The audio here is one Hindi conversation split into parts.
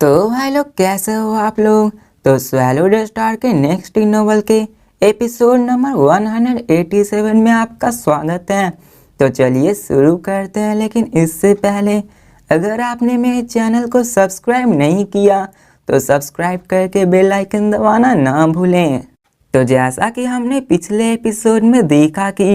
तो भाई लोग कैसे हो आप लोग। तो स्वैलो द स्टार के नेक्स्ट नोवेल के एपिसोड नंबर 187 में आपका स्वागत है। तो चलिए शुरू करते हैं, लेकिन इससे पहले अगर आपने मेरे चैनल को सब्सक्राइब नहीं किया तो सब्सक्राइब करके बेल आइकन दबाना ना भूलें। तो जैसा कि हमने पिछले एपिसोड में देखा कि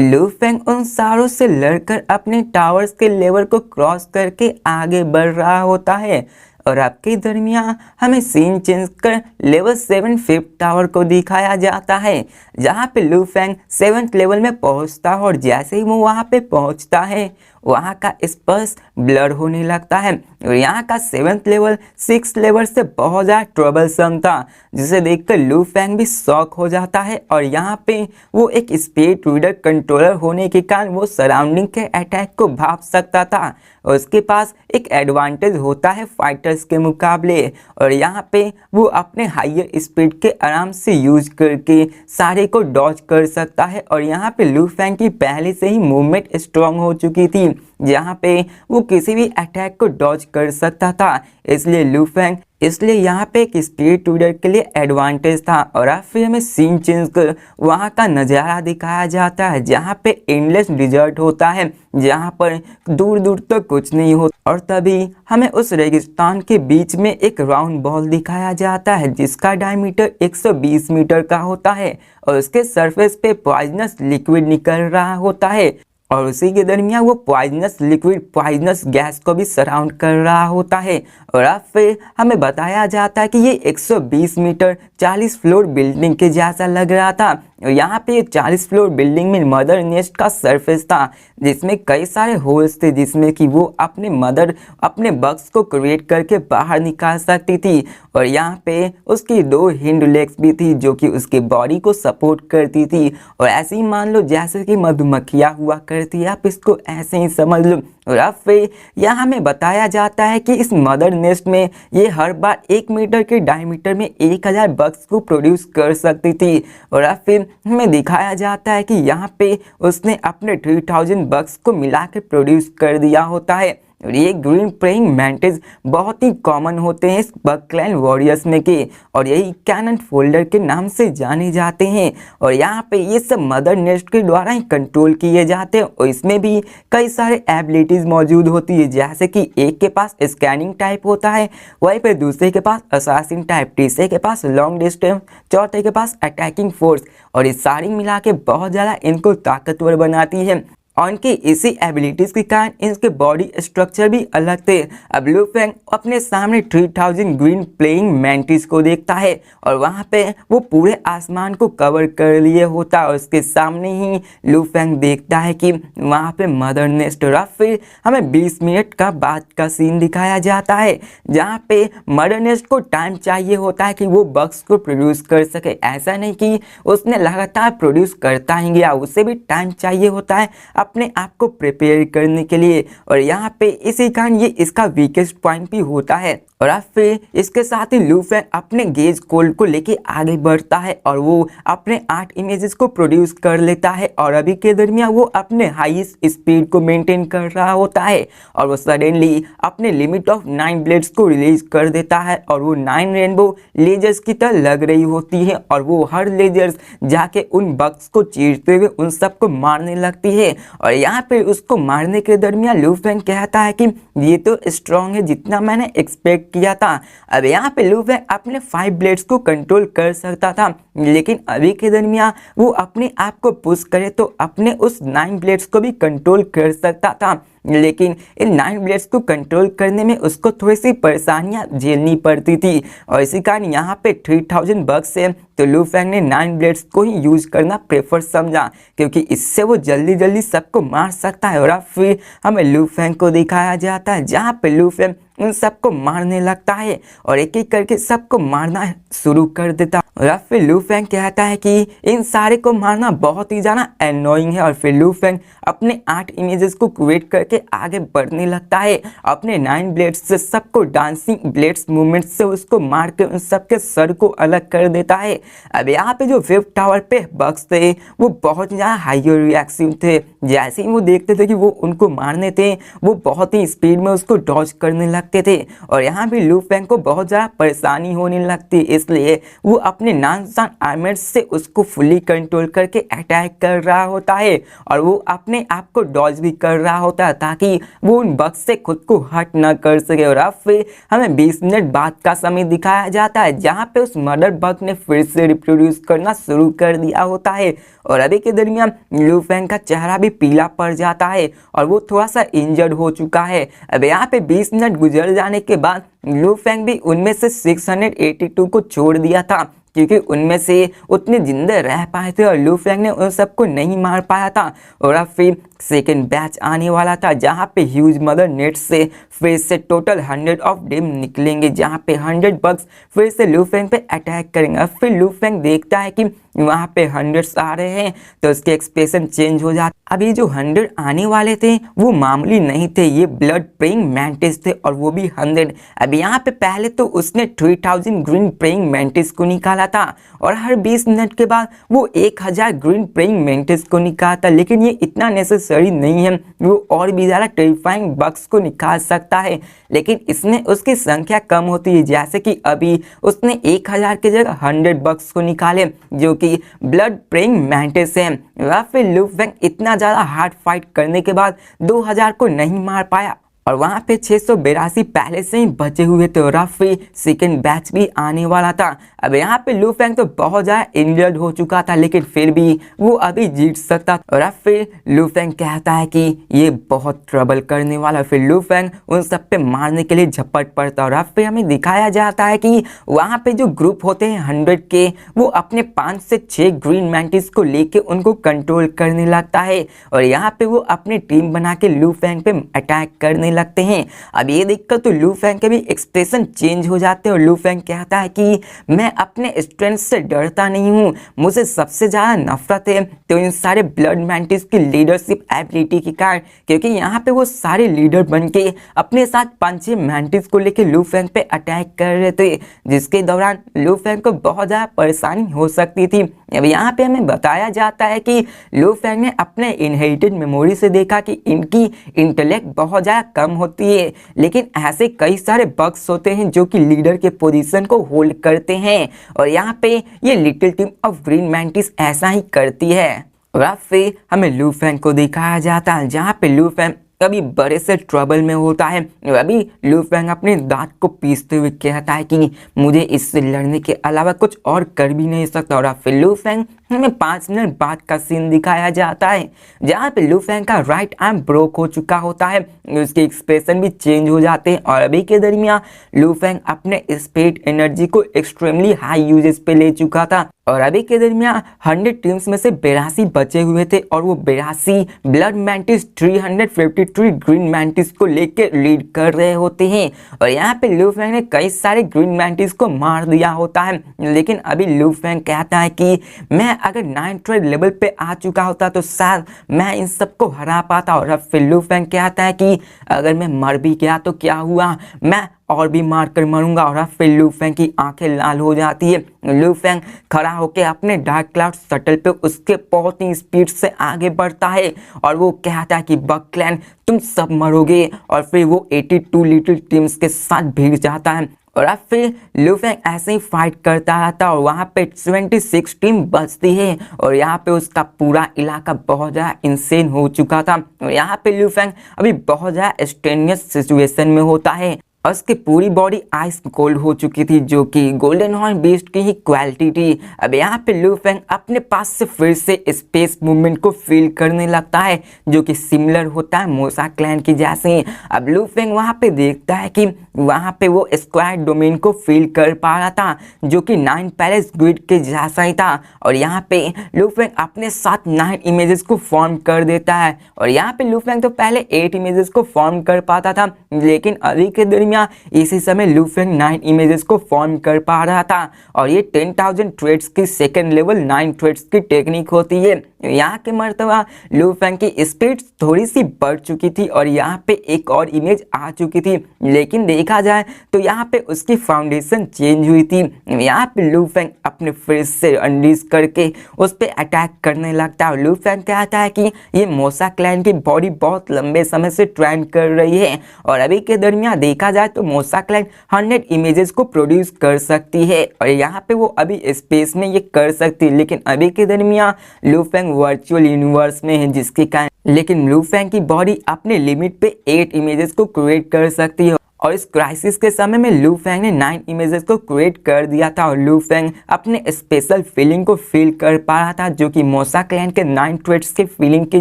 लू फेंग उन सारों से लड़कर अपने टावर्स के लेवल को क्रॉस करके आगे बढ़ रहा होता है, और आपके दरमियान हमें सीन चेंज कर लेवल 7 फिफ्थ टावर को दिखाया जाता है, जहाँ पे लू फेंग 7th लेवल में पहुँचता है। और जैसे ही वो वहाँ पे पहुँचता है वहाँ का स्पर्श ब्लर होने लगता है, और यहाँ का 7th लेवल 6th लेवल से बहुत ज़्यादा ट्रबलसम था, जिसे देखकर लू फेंग भी शॉक हो जाता है। और यहाँ पे वो एक स्पीड रीडर कंट्रोलर होने के कारण वो सराउंडिंग के अटैक को भाप सकता था, और उसके पास एक एडवांटेज होता है फाइटर्स के मुकाबले। और यहाँ पे वो अपने हाइयर स्पीड के आराम से यूज करके सारे को डॉज कर सकता है। और यहाँ पे लू फेंग की पहले से ही मूवमेंट स्ट्रांग हो चुकी थी, जहाँ पे वो किसी भी अटैक को डॉज कर सकता था। इसलिए यहाँ पे एक स्पीड रीडर के लिए एडवांटेज था। और अब फिर हमें सीन चेंज कर वहाँ का नज़ारा दिखाया जाता है, जहाँ पे एंडलेस डिजर्ट होता है, जहाँ पर दूर दूर तक कुछ नहीं होता। और तभी हमें उस रेगिस्तान के बीच में एक राउंड बॉल दिखाया जाता है, जिसका डायमीटर 120 मीटर का होता है, और उसके सरफेस पे पॉइजनस लिक्विड निकल रहा होता है, और उसी के दरमियान वो पॉइजनस लिक्विड पॉइजनस गैस को भी सराउंड कर रहा होता है। और अब फिर हमें बताया जाता है कि ये 120 मीटर 40 फ्लोर बिल्डिंग के जैसा लग रहा था। और यहाँ पे 40 फ्लोर बिल्डिंग में मदर नेस्ट का सरफेस था, जिसमें कई सारे होल्स थे, जिसमें कि वो अपने बग्स को क्रिएट करके बाहर निकाल सकती थी। और यहाँ पे उसकी 2 हिंड लेग्स भी थी, जो कि उसके बॉडी को सपोर्ट करती थी। और ऐसे ही मान लो जैसे कि मधुमक्खियाँ हुआ करती है, आप इसको ऐसे ही समझ लो। और अब फिर यहाँ हमें बताया जाता है कि इस मदर नेस्ट में ये हर बार 1 मीटर के डायमीटर में 1000 बग्स को प्रोड्यूस कर सकती थी। और अब फिर हमें दिखाया जाता है कि यहाँ पे उसने अपने 3000 बग्स को मिला के प्रोड्यूस कर दिया होता है। और ये ग्रीन प्रेइंग मैंटिस बहुत ही कॉमन होते हैं इस बग क्लैन वॉरियर्स में के, और यही कैनन फोल्डर के नाम से जाने जाते हैं। और यहाँ पे ये सब मदर नेस्ट के द्वारा ही कंट्रोल किए जाते हैं, और इसमें भी कई सारे एबिलिटीज़ मौजूद होती है, जैसे कि एक के पास स्कैनिंग टाइप होता है, वहीं पे दूसरे के पास असासिन टाइप, तीसरे के पास लॉन्ग डिस्टेंस, चौथे के पास अटैकिंग फोर्स। और ये सारी मिला के बहुत ज़्यादा इनको ताकतवर बनाती है, और इनकी इसी एबिलिटीज़ के कारण इनके बॉडी स्ट्रक्चर भी अलग थे। अब लू फेंग अपने सामने 3000 ग्रीन प्लेइंग मैंटिस को देखता है, और वहाँ पे वो पूरे आसमान को कवर कर लिए होता है। और उसके सामने ही लू फेंग देखता है कि वहाँ पे मदर नेस्ट। और फिर हमें 20 मिनट का बाद का सीन दिखाया जाता है, जहाँ पे मदर नेस्ट को टाइम चाहिए होता है कि वो बग्स को प्रोड्यूस कर सके। ऐसा नहीं कि उसने लगातार प्रोड्यूस करता ही गया, उसे भी टाइम चाहिए होता है अपने आप को प्रिपेयर करने के लिए। और यहाँ पे इसी कारण ये इसका वीकेस्ट पॉइंट भी होता है। और अब फिर इसके साथ ही लू फेंग अपने गेज कोल्ड को लेके आगे बढ़ता है, और वो अपने 8 इमेजेस को प्रोड्यूस कर लेता है। और अभी के दरमियान वो अपने हाईएस्ट स्पीड को मेंटेन कर रहा होता है, और वो सडनली अपने लिमिट ऑफ 9 ब्लेड्स को रिलीज कर देता है, और वो 9 रेनबो लेजर्स की तरह लग रही होती है। और वो हर लेजर्स जाके उन बग्स को चीरते हुए उन सबको मारने लगती है। और यहाँ पे उसको मारने के दरमियान लू फेंग कहता है कि ये तो स्ट्रॉन्ग है जितना मैंने एक्सपेक्ट किया था। अब यहाँ पे लू फेंग अपने 5 ब्लेड्स को कंट्रोल कर सकता था, लेकिन अभी के दरमियान वो अपने आप को पुश करे तो अपने उस 9 ब्लेड्स को भी कंट्रोल कर सकता था। लेकिन इन 9 ब्लेड्स को कंट्रोल करने में उसको थोड़ी सी परेशानियां झेलनी पड़ती थी, और इसी कारण यहाँ पे 3000 बग्स से तो लू फेंग ने 9 ब्लेड्स को ही यूज करना प्रेफर समझा, क्योंकि इससे वो जल्दी जल्दी सबको मार सकता है। और अब फिर हमें लू फेंग को दिखाया जाता है, जहाँ पे लू फेंग उन सबको मारने लगता है, और एक एक करके सबको मारना शुरू कर देता। और फिर लू फेंग कहता है कि इन सारे को मारना बहुत ही ज़्यादा एनोइंग है। और फिर लू फेंग अपने 8 इमेजेस को क्रिएट करके आगे बढ़ने लगता है, अपने 9 ब्लेड्स से सबको डांसिंग ब्लेड्स मूवमेंट से उसको मार के उन सबके सर को अलग कर देता है। अब यहाँ पे जो 5th टावर पे बग्स थे वो बहुत ज़्यादा हाइयर रिएक्टिव थे, जैसे ही वो देखते थे कि वो उनको मारने थे वो बहुत ही स्पीड में उसको डॉज करने लगते थे और यहाँ भी लू फेंग को बहुत ज़्यादा परेशानी होने लगती, इसलिए वो अपने नानसान आर्मर से उसको फुली कंट्रोल करके अटैक कर रहा होता है और वो अपने आप को डॉज भी कर रहा होता है ताकि वो उन बग से खुद को हट न कर सके। और अब फिर हमें 20 मिनट बाद का समय दिखाया जाता है जहाँ पे उस मदर बग ने फिर से रिप्रोड्यूस करना शुरू कर दिया होता है और अभी के दरमियान लू फेंग का चेहरा भी पीला पड़ जाता है और वो थोड़ा सा इंजर्ड हो चुका है। अब यहाँ पे 20 मिनट गुजर जाने के बाद लू फेंग भी उनमें से 682 को छोड़ दिया था क्योंकि उनमें से उतने जिंदे रह पाए थे और लू फेंग ने उन सबको नहीं मार पाया था। और अब फिर सेकेंड बैच आने वाला था जहाँ पे ह्यूज मदर नेट से फिर से टोटल 100 ऑफ डेम निकलेंगे जहाँ पे 100 बग्स फिर से लू फेंग पे अटैक करेंगे। अब फिर लू फेंग देखता है कि वहाँ पे 100 आ रहे हैं तो उसके एक्सप्रेशन चेंज हो जाता। अब ये जो 100 आने वाले थे वो मामूली नहीं थे, ये ब्लड प्रेइंग मैंटिस थे और वो भी 100। अब यहाँ पे पहले तो उसने 3000 ग्रीन प्रेइंग मैंटिस को निकाला था और हर 20 मिनट के बाद वो 1000 ग्रीन प्रेइंग मैंटिस को निकाला था, लेकिन ये इतना नेसेसरी नहीं है, वो और भी ज़्यादा टेरिफाइंग बग्स को निकाल सकता है लेकिन इसमें उसकी संख्या कम होती है। जैसे कि अभी उसने 1000 की जगह 100 बग्स को निकाले जो कि ब्लड प्रेइंग मैंटिस है। या फिर लू फेंग इतना ज़्यादा हार्ड फाइट करने के बाद 2000 को नहीं मार पाया और वहाँ पे 682 पहले से ही बचे हुए थे और अब फिर सेकेंड बैच भी आने वाला था। अब यहाँ पे लू फेंग तो बहुत ज़्यादा इंजर्ड हो चुका था लेकिन फिर भी वो अभी जीत सकता और अब फिर लू फेंग कहता है कि ये बहुत ट्रबल करने वाला। फिर लू फेंग उन सब पे मारने के लिए झपट पड़ता और अब फिर हमें दिखाया जाता है कि वहाँ पे जो ग्रुप होते हैं 100 के वो अपने 5 से 6 ग्रीन मैंटिस को लेके उनको कंट्रोल करने लगता है और यहाँ पे वो अपनी टीम बना के लू फेंग पे अटैक करने लगते हैं। अब ये देखकर तो लू फेंग के भी एक्सप्रेशन चेंज हो जाते हैं और लू फेंग कहता है कि मैं अपने स्ट्रेंथ से डरता नहीं हूँ, मुझे सबसे ज़्यादा नफरत है तो इन सारे ब्लड मैंटिस की लीडरशिप एबिलिटी के कारण, क्योंकि यहाँ पे वो सारे लीडर बन के अपने साथ 5-6 मैंटिस को लेके लू फेंग पे अटैक कर रहे थे जिसके दौरान लू फेंग को बहुत ज़्यादा परेशानी हो सकती थी। अब यहाँ पे हमें बताया जाता है कि लू फेंग ने अपने इनहेरिटेड मेमोरी से देखा कि इनकी इंटेलेक्ट बहुत ज़्यादा कम होती है लेकिन ऐसे कई सारे बग्स होते हैं जो कि लीडर के पोजीशन को होल्ड करते हैं और यहाँ पे ये little team of green mantis ऐसा ही करती है। और अब फिर हमें लू फेंग को दिखाया जाता है जहाँ पे लू फेंग कभी बड़े से ट्रबल में होता है। अभी लू फेंग अपने दांत को पीसते हुए कहता है कि मुझे इससे लड़ने के अलावा कुछ और कर भी नहीं सकता और फिर लू फेंग हमें 5 मिनट बाद का सीन दिखाया जाता है जहाँ पे लू फेंग का राइट आर्म ब्रोक हो चुका होता है, उसके एक्सप्रेशन भी चेंज हो जाते हैं और अभी के दरमियान लू फेंग अपने स्पिरिट एनर्जी को एक्सट्रीमली हाई यूजेस पे ले चुका था और अभी के दरमियान 100 टीम्स में से 82 बचे हुए थे और वो 82 ब्लड मैंटिस 353 ग्रीन मैंटिस को लेकर लीड कर रहे होते हैं और यहाँ पे लू फेंग ने कई सारे ग्रीन मैंटिस को मार दिया होता है। लेकिन अभी लू फेंग कहता है कि मैं अगर 9th लेवल पे आ चुका होता तो शायद मैं इन सबको हरा पाता और अब फिर लू फेंग कहता है कि अगर मैं मर भी गया तो क्या हुआ, मैं और भी मार कर मरूंगा। और अब फिर लू फेंग की आंखें लाल हो जाती है। लू फेंग खड़ा होकर अपने डार्क क्लाउड शटल पे उसके बहुत ही स्पीड से आगे बढ़ता है और वो कहता है कि बग क्लैन तुम सब मरोगे और फिर वो 82 लिटिल टीम्स के साथ भिड़ जाता है और अब फिर लू फेंग ऐसे ही फाइट करता रहता और वहाँ पे 26 टीम बचती है और यहाँ पे उसका पूरा इलाका बहुत ज़्यादा इंसेन हो चुका था और यहाँ पे लू फेंग अभी बहुत ज़्यादा स्ट्रेनियस सिचुएशन में होता है और उसकी पूरी बॉडी आइस कोल्ड हो चुकी थी जो कि गोल्डन हॉर्न बीस्ट की ही क्वालिटी थी। अब यहाँ पे लू फेंग अपने पास से फिर से स्पेस मूवमेंट को फील करने लगता है जो कि सिमिलर होता है मोसा क्लैन की जैसे। अब लू फेंग वहाँ पे देखता है कि वहाँ पे वो स्क्वायर डोमेन को फील कर पा रहा था जो कि 9 पैलेस ग्रिड के जैसा ही था और यहाँ पे लू फेंग अपने साथ 9 इमेजेस को फॉर्म कर देता है और यहाँ पे लू फेंग तो पहले 8 इमेजेस को फॉर्म कर पाता था लेकिन अभी के दरमियान इसी समय लू फेंग 9 इमेजेस को फॉर्म कर पा रहा था और ये 10,000 ट्रेड्स की सेकेंड लेवल 9 ट्रेड्स की टेक्निक होती है। यहाँ के मर्तबा लू फेंग की स्पीड थोड़ी सी बढ़ चुकी थी और यहाँ पे एक और इमेज आ चुकी थी, लेकिन देखा जाए तो यहाँ पे उसकी फाउंडेशन चेंज हुई थी। यहाँ पे लू फेंग अपने फेस से अनलीज करके उस पर अटैक करने लगता है। लू फेंग कहता है कि ये मोसा क्लैन की बॉडी बहुत लंबे समय से ट्रेंड कर रही है और अभी के दरमियान देखा जाए तो मोसा क्लैन 100 इमेजेस को प्रोड्यूस कर सकती है और यहाँ पे वो अभी स्पेस में ये कर सकती है, लेकिन अभी के दरमियान लू फेंग वर्चुअल यूनिवर्स में है, जिसके कारण लेकिन लू फेंग की बॉडी अपने लिमिट पे 8 इमेजेस को क्रिएट कर सकती है और इस क्राइसिस के समय में लू फेंग ने 9 इमेजेस को क्रिएट कर दिया था और लू फेंग अपने स्पेशल फीलिंग को फील कर पा रहा था, जो कि मोसा क्लैन के 9 ट्रेड्स के फीलिंग के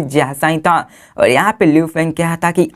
जैसा ही था। और यहाँ पे लू फेंग क्या था कि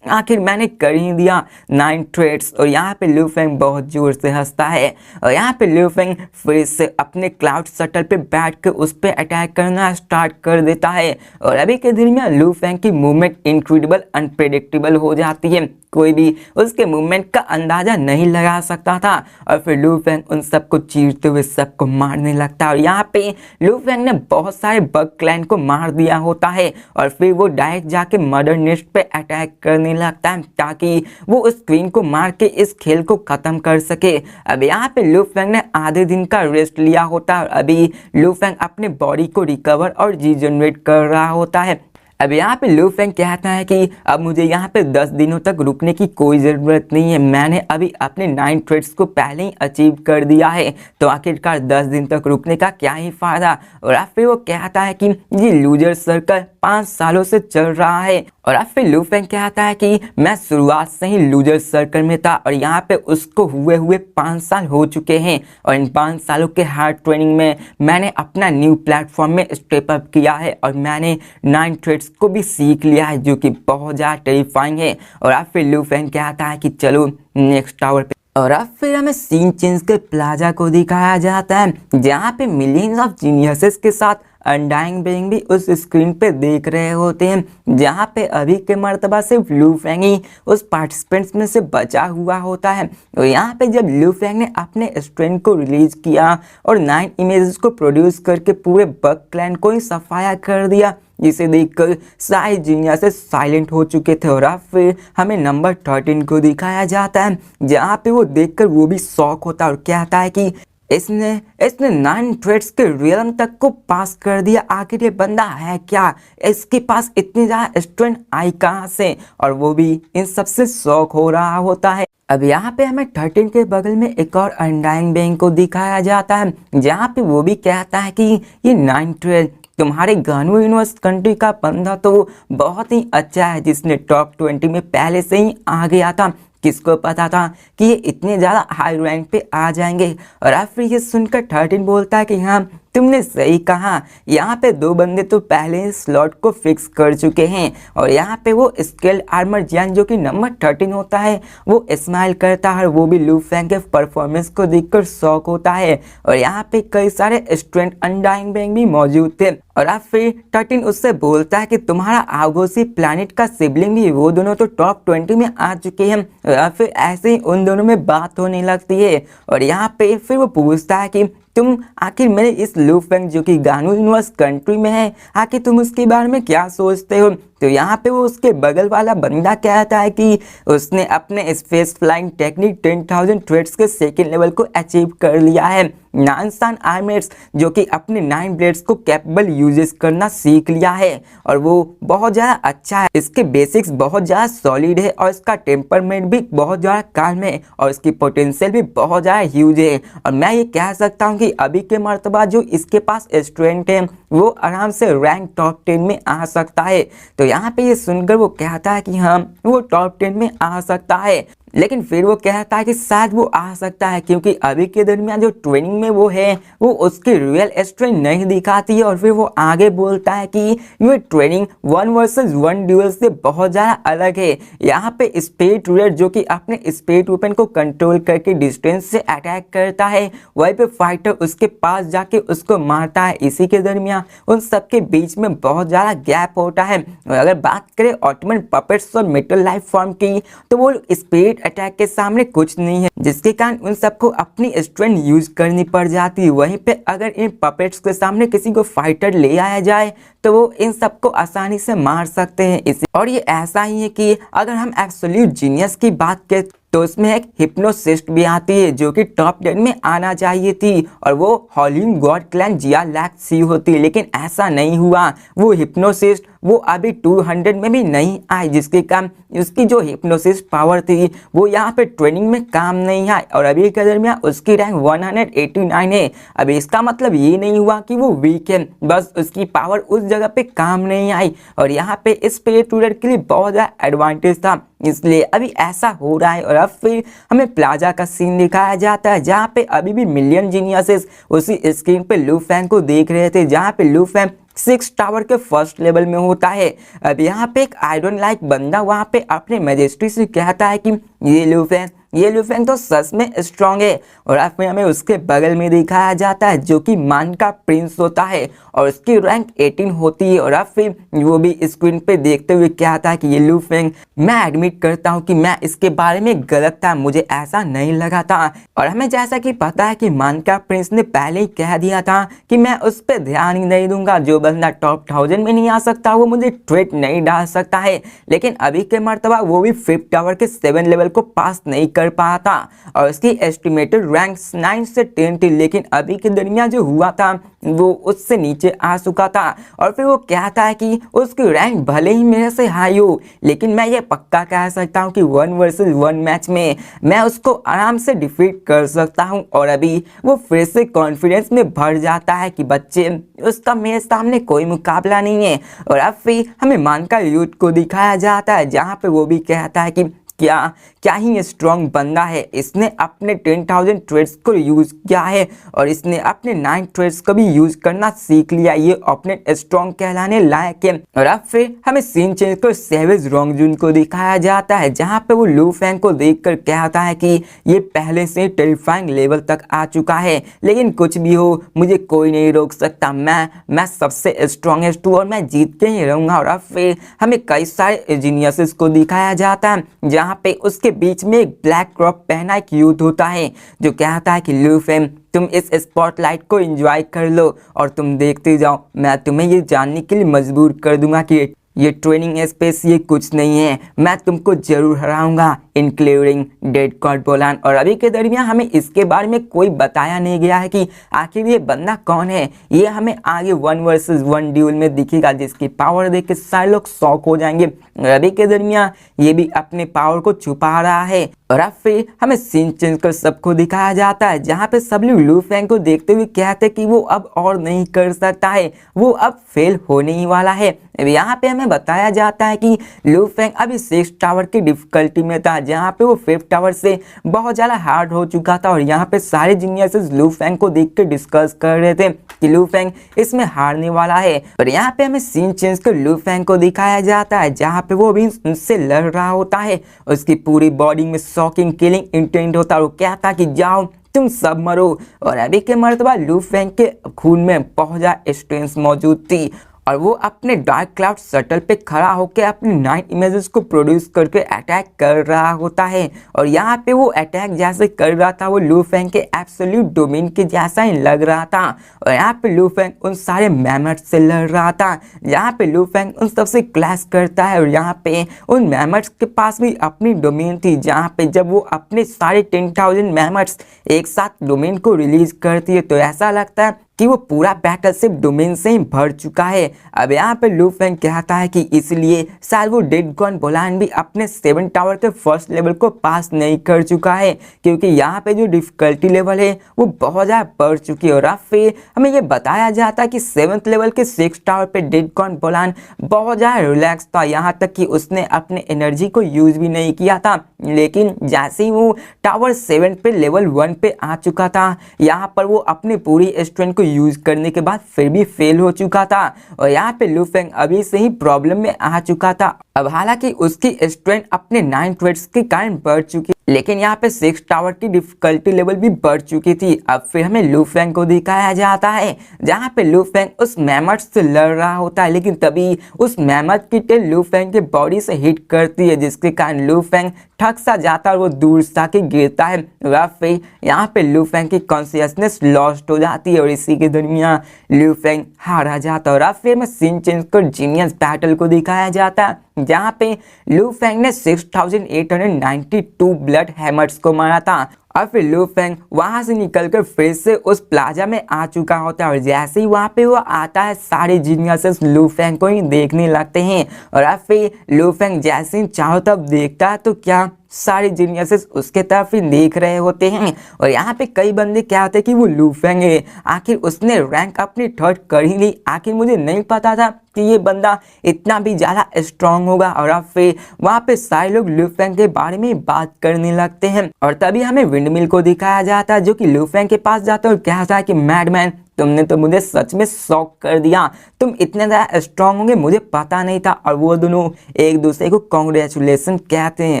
आखिर मैंने कर ही दिया 9 ट्रेड्स। और यहाँ पे लू फेंग बहुत जोर से हंसता है और यहाँ पे लू फेंग फिर से अपने क्लाउड शटल पे बैठ के उस पर अटैक करना स्टार्ट कर देता है और अभी के दिन में लू फेंग की मूवमेंट इनक्रेडिबल अनप्रेडिक्टेबल हो जाती है, कोई भी उसके मूवमेंट का अंदाजा नहीं लगा सकता था। और फिर लू फेंग उन सबको चीरते हुए सबको मारने लगता है और यहाँ पे लू फेंग ने बहुत सारे बग क्लैन को मार दिया होता है और फिर वो डायरेक्ट जाके मदर नेस्ट पे अटैक करने लगता है ताकि वो उस क्वीन को मार के इस खेल को खत्म कर सके। अब यहाँ पे लू फेंग ने आधे दिन का रेस्ट लिया होता है और अभी लू फेंग अपने बॉडी को रिकवर और रीजनरेट कर रहा होता है। अब यहाँ पे लू फेंग कहता है कि अब मुझे यहाँ पे 10 दिनों तक रुकने की कोई ज़रूरत नहीं है, मैंने अभी अपने 9 ट्रेड्स को पहले ही अचीव कर दिया है, तो आखिरकार 10 दिन तक रुकने का क्या ही फ़ायदा। और अब फिर वो कहता है कि ये लूजर सर्कल 5 सालों से चल रहा है और अब फिर लू फेंग कहता है कि मैं शुरुआत से ही लूजर सर्कल में था और यहाँ पे उसको हुए 5 साल हो चुके हैं और इन 5 सालों के हार्ड ट्रेनिंग में मैंने अपना न्यू प्लेटफॉर्म में स्टेप अप किया है और मैंने 9 ट्रेड्स को भी सीख लिया है, जो कि बहुत ज़्यादा टेरिफाइंग है। और अब फिर लू फेंग कहता है कि चलो नेक्स्ट टावर पे। और अब फिर हमें सीन चेंज के प्लाजा को दिखाया जाता है, जहाँ पे मिलियंस ऑफ जीनियसेस के साथ अनडाइंग बेइंग भी उस स्क्रीन पे देख रहे होते हैं, जहाँ पे अभी के मर्तबा सिर्फ लू फेंग ही उस पार्टिसिपेंट्स में से बचा हुआ होता है। तो यहाँ पे जब लू फेंग ने अपने स्ट्रेंथ को रिलीज किया और 9 इमेजेस को प्रोड्यूस करके पूरे बग क्लैन को ही सफाया कर दिया, जिसे देखकर सारे जीनियसेस साइलेंट हो चुके थे। और अब फिर हमें नंबर 13 को दिखाया जाता है, जहाँ पे वो देखकर वो भी शॉक होता है और कहता है कि इसने 9 ट्रेड्स के रियलम तक को पास कर दिया, आखिर ये बंदा है क्या, इसके पास इतनी ज़्यादा स्ट्रेंथ आई कहाँ से। और वो भी इन सबसे शॉक हो रहा होता है। अब यहाँ पे हमें 13 के बगल में एक और अनडाइंग बेइंग को दिखाया जाता है, जहाँ पे वो भी कहता है कि ये 9 ट्रेड तुम्हारे गानू यूनिवर्स कंट्री का बंदा तो बहुत ही अच्छा है, जिसने टॉप 20 में पहले से ही आ गया था, किसको पता था कि ये इतने ज़्यादा हाई रैंक पे आ जाएंगे। और अब फिर ये सुनकर 13 बोलता है कि हाँ तुमने सही कहा, यहाँ पे 2 बंदे तो पहले ही स्लॉट को फिक्स कर चुके हैं। और यहाँ पे वो स्केल्ड आर्मर जैन जो कि नंबर 13 होता है वो स्माइल करता है और वो भी लू फेंग के परफॉर्मेंस को देखकर शॉक होता है। और यहाँ पे कई सारे स्ट्रेंथ अनडाइंग बेइंग भी मौजूद थे। और अब फिर 13 उससे बोलता है कि तुम्हारा आगोसी प्लैनेट का सिबलिंग भी, वो दोनों तो टॉप 20 में आ चुके हैं। और फिर ऐसे ही उन दोनों में बात होने लगती है और यहाँ पे फिर वो पूछता है कि तुम आखिर मेरे इस लू फेंग जो कि गानू यूनिवर्स कंट्री में है, आखिर तुम उसके बारे में क्या सोचते हो। तो यहाँ पे वो उसके बगल वाला बंदा कहता है कि उसने अपने स्पेस फ्लाइंग टेक्निक 10,000 ट्रेड्स के सेकेंड लेवल को अचीव कर लिया है। नानसान आर्मेट्स जो कि अपने 9 ब्लेड्स को कैपेबल यूजेस करना सीख लिया है और वो बहुत ज़्यादा अच्छा है, इसके बेसिक्स बहुत ज़्यादा सॉलिड है और इसका टेम्परमेंट भी बहुत ज़्यादा काम है और इसकी पोटेंशियल भी बहुत ज़्यादा ह्यूज है। और मैं ये कह सकता हूँ कि अभी के मर्तबा जो इसके पास स्ट्रेंथ है वो आराम से रैंक टॉप 10 में आ सकता है। तो यहाँ पे ये सुनकर वो कहता है कि हाँ वो टॉप 10 में आ सकता है, लेकिन फिर वो कहता है कि शायद वो आ सकता है क्योंकि अभी के दरमियान जो ट्रेनिंग में वो है वो उसकी रियल स्ट्रेंथ नहीं दिखाती है। और फिर वो आगे बोलता है कि ये ट्रेनिंग 1 वर्सेस 1 ड्यूअल से बहुत ज़्यादा अलग है। यहाँ पे स्पेड रूलर जो कि अपने स्पेड वेपन को कंट्रोल करके डिस्टेंस से अटैक करता है, वहीं पे फाइटर उसके पास जाके उसको मारता है। इसी के दरमियान उन सबके बीच में बहुत ज़्यादा गैप होता है। और अगर बात करें ऑटोमन पपेट्स और मेटल लाइफ फॉर्म की, तो वो स्पेड अटैक के सामने कुछ नहीं है, जिसके कारण उन सबको अपनी स्ट्रेंथ यूज करनी पड़ जाती है। वहीं पे अगर इन पपेट्स के सामने किसी को फाइटर ले आया जाए तो वो इन सबको आसानी से मार सकते हैं। इसी और ये ऐसा ही है कि अगर हम एब्सोल्यूट जीनियस की बात करें तो उसमें एक हिप्नोसिस्ट भी आती है जो कि टॉप 10 में आना चाहिए थी, और वो हॉलिन गॉड क्लैन जिया लैक्सी होती, लेकिन ऐसा नहीं हुआ। वो हिप्नोसिस्ट वो अभी 200 में भी नहीं आई, जिसके काम उसकी जो हिप्नोसिस्ट पावर थी वो यहाँ पे ट्रेनिंग में काम नहीं आई, और अभी के दरमियान उसकी रैंक 189 है। अभी इसका मतलब ये नहीं हुआ कि वो वीक है, बस उसकी पावर उस जगह पे काम नहीं आई, और यहाँ पे इस प्ले टूडर के लिए बहुत ज़्यादा एडवांटेज था, इसलिए अभी ऐसा हो रहा है। और अब फिर हमें प्लाजा का सीन दिखाया जाता है जहाँ पे अभी भी मिलियन जीनियसेस उसी स्क्रीन पे लू फैंग को देख रहे थे, जहाँ पे लू फैंग 6 टावर के फर्स्ट लेवल में होता है। अब यहाँ पे एक आयरन लाइक बंदा वहाँ पे अपने मैजेस्टी से कहता है कि ये लू फैंग तो सच में स्ट्रांग है, और अब फिर हमें उसके बगल में दिखाया जाता है जो कि मान का प्रिंस होता है, और उसकी रैंक 18 होती है। और अब फिर वो भी स्क्रीन पे देखते हुए कहता है कि ये लू फैंग, मैं एडमिट करता हूँ कि मैं इसके बारे में गलत था, मुझे ऐसा नहीं लगा था। और हमें जैसा कि पता है कि मान का प्रिंस ने पहले ही कह दिया था कि मैं उस पर ध्यान ही नहीं दूंगा, जो बंदा टॉप 1000 में नहीं आ सकता वो मुझे थ्रेट नहीं डाल सकता है। लेकिन अभी के मर्तबा वो भी 5th टावर के 7 लेवल को पास नहीं कर पाया था, और उसकी एस्टिमेटेड रैंक 9 से 10 थी, लेकिन अभी के दरमियान जो हुआ था वो उससे नीचे आ चुका था। और फिर वो कहता है कि उसकी रैंक भले ही मेरे से हाई हो, लेकिन मैं ये पक्का कह सकता हूँ कि 1 वर्सेस 1 मैच में मैं उसको आराम से डिफीट कर सकता हूँ। और अभी वो फिर से कॉन्फिडेंस में भर जाता है कि बच्चे, उसका मेरे सामने कोई मुकाबला नहीं है। और अब फिर हमें मान का यूथ को दिखाया जाता है जहाँ पे वो भी कहता है कि क्या ही स्ट्रॉन्ग बंदा है, इसने अपने 10,000 ट्रेड्स को यूज किया है, और इसने अपने 9 ट्रेड्स को भी यूज करना सीख लिया, ये अपने स्ट्रॉन्ग कहलाने लायक है। और अब फिर हमें सीन चेंज कर सेवेज रोंगजुन को दिखाया जाता है जहां पे वो लू फैंग को देखकर कहता है कि ये पहले से टेरिफाइंग लेवल तक आ चुका है, लेकिन कुछ भी हो मुझे कोई नहीं रोक सकता, मैं सबसे स्ट्रॉन्गेस्ट हूँ और मैं जीत के ही रहूंगा। और अब फिर हमें कई सारे जीनियसेस को दिखाया जाता है जहाँ पे उसके बीच में एक ब्लैक क्रॉप पहना एक यूथ होता है जो कहता है कि लू फैंग, तुम इस स्पॉटलाइट को एंजॉय कर लो और तुम देखते जाओ, मैं तुम्हें ये जानने के लिए मजबूर कर दूंगा कि ये ट्रेनिंग स्पेस ये कुछ नहीं है, मैं तुमको जरूर हराऊंगा, इंक्लूडिंग डेड गॉड बोलान। और अभी के दरमियान हमें इसके बारे में कोई बताया नहीं गया है कि आखिर ये बंदा कौन है, ये हमें आगे 1 वर्सेस 1 ड्यूल में दिखेगा जिसकी पावर देख के सारे लोग शॉक हो जाएंगे। और अभी के दरमियान ये भी अपने पावर को छुपा रहा है। और अब फिर हमें सीन चेंज कर सबको दिखाया जाता है जहाँ पे सब लोग लू फैंग को देखते हुए कहते हैं कि वो अब और नहीं कर सकता है, वो अब फेल होने ही वाला है। यहाँ पे हमें बताया जाता है कि लू फैंग अभी 6 टावर की डिफिकल्टी में था जहाँ पे वो 5th टावर से बहुत ज़्यादा हार्ड हो चुका था, और यहाँ पे सारे जीनियसेस लू फैंग को देख के डिस्कस कर रहे थे कि लू फैंग इसमें हारने वाला है। और यहाँ पे हमें सीन चेंज कर लू फैंग को दिखाया जाता है जहाँ पे वो भी उनसे लड़ रहा होता है, उसकी पूरी बॉडी में शॉकिंग किलिंग इंटेंट होता है, और वो कहता कि जाओ तुम सब मरो। और अभी के मर्तबा लू फैंग के खून में बहुत ज़्यादा स्ट्रेंथ मौजूद थी, और वो अपने डार्क क्लाउड शटल पे खड़ा होकर अपने 9 इमेजेस को प्रोड्यूस करके अटैक कर रहा होता है। और यहाँ पे वो अटैक जैसे कर रहा था वो लू फैंग के एब्सोल्यूट डोमेन के जैसा ही लग रहा था, और यहाँ पे लू फैंग उन सारे मैमट्स से लड़ रहा था, यहाँ पे लू फैंग उन सबसे क्लैश करता है। और यहाँ पे उन मैमट्स के पास भी अपनी डोमेन थी जहाँ पे जब वो अपने सारे 10,000 मैमट्स एक साथ डोमेन को रिलीज करती है तो ऐसा लगता है कि वो पूरा बैटलशिप डोमेन से ही भर चुका है। अब यहाँ पे लू फैंग कहता है कि इसलिए शायद वो डेड गॉड बोलान भी अपने 7 टावर के फर्स्ट लेवल को पास नहीं कर चुका है, क्योंकि यहाँ पे जो डिफिकल्टी लेवल है वो बहुत ज़्यादा बढ़ चुकी है। और अब फिर हमें ये बताया जाता है कि 7th लेवल के 6 टावर पे डेड गॉड बोलान बहुत ज़्यादा रिलैक्स था, यहाँ तक कि उसने अपने एनर्जी को यूज भी नहीं किया था। लेकिन जैसे ही वो टावर 7 पे लेवल 1 पे आ चुका था, यहाँ पर वो अपनी पूरी स्ट्रेंथ को को यूज करने के बाद फिर भी फेल हो चुका था और यहाँ पे लू फेंग अभी से ही प्रॉब्लम में आ चुका था। अब हालांकि उसकी स्ट्रेंथ अपने 9 ट्रेड्स के कारण बढ़ चुकी, लेकिन यहाँ पे 6 टावर की डिफिकल्टी लेवल भी बढ़ चुकी थी। अब फिर हमें लू फेंग को दिखाया जाता है जहाँ पे लू फेंग उस मैमथ से लड़ रहा होता है, लेकिन तभी उस मैमथ की टेल लू फेंग के बॉडी से हिट करती है, जिसके कारण लू फेंग थक सा जाता है और वो दूर सा के गिरता है। और फिर यहाँ पे लू फेंग की कॉन्शियसनेस लॉस्ट हो जाती है और इसी के दरमियान लू फेंग हारा जाता है। और अब फिर में सीन चेंज कर जीनियस बैटल को दिखाया जाता है जहाँ पे लू फेंग ने 6892 ब्लड हैमर्स को मारा था। और फिर लू फेंग वहां से निकलकर फिर से उस प्लाजा में आ चुका होता है और जैसे ही वहां पे वो आता है सारे जीनियसेस लू फेंग को ही देखने लगते हैं। और अब फिर लू फेंग जैसे ही चारों तरफ देखता है तो क्या सारे जीनियसेस उसके तरफ ही देख रहे होते हैं। और यहाँ पे कई बंदे क्या होते हैं कि वो लू फेंग है, आखिर उसने रैंक अपनी 3rd कर ही ली, आखिर मुझे नहीं पता था कि ये बंदा इतना भी ज़्यादा स्ट्रांग होगा। और अब फिर वहाँ पे सारे लोग लू फेंग के बारे में बात करने लगते हैं और तभी हमें विंडमिल को दिखाया जाता है जो कि लू फेंग के पास जाता है और कहता है कि मैडमैन तुमने तो मुझे सच में शॉक कर दिया, तुम इतने ज़्यादा स्ट्रांग होंगे मुझे पता नहीं था। और वो दोनों एक दूसरे को कॉन्ग्रेचुलेसन कहते हैं,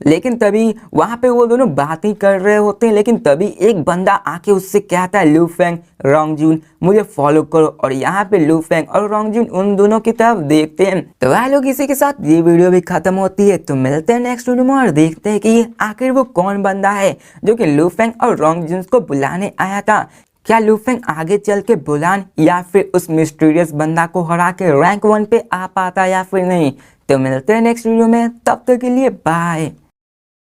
लेकिन तभी वहाँ पे वो दोनों बात ही कर रहे होते हैं, लेकिन तभी एक बंदा आके उससे कहता है लू फेंग रोंगजुन मुझे फॉलो करो। और यहाँ पे लू फेंग और रोंगजुन उन दोनों की तरफ देखते हैं। तो वह लोग इसी के साथ ये वीडियो भी खत्म होती है। तो मिलते हैं नेक्स्ट वीडियो में और देखते हैं कि आखिर वो कौन बंदा है जो कि लू फेंग और रोंगजुन को बुलाने आया था। क्या लू फेंग आगे चल के बुलान या फिर उस मिस्टीरियस बंदा को हरा के रैंक 1 पे आ पाता या फिर नहीं। तो मिलते हैं नेक्स्ट वीडियो में, तब तक के लिए बाय।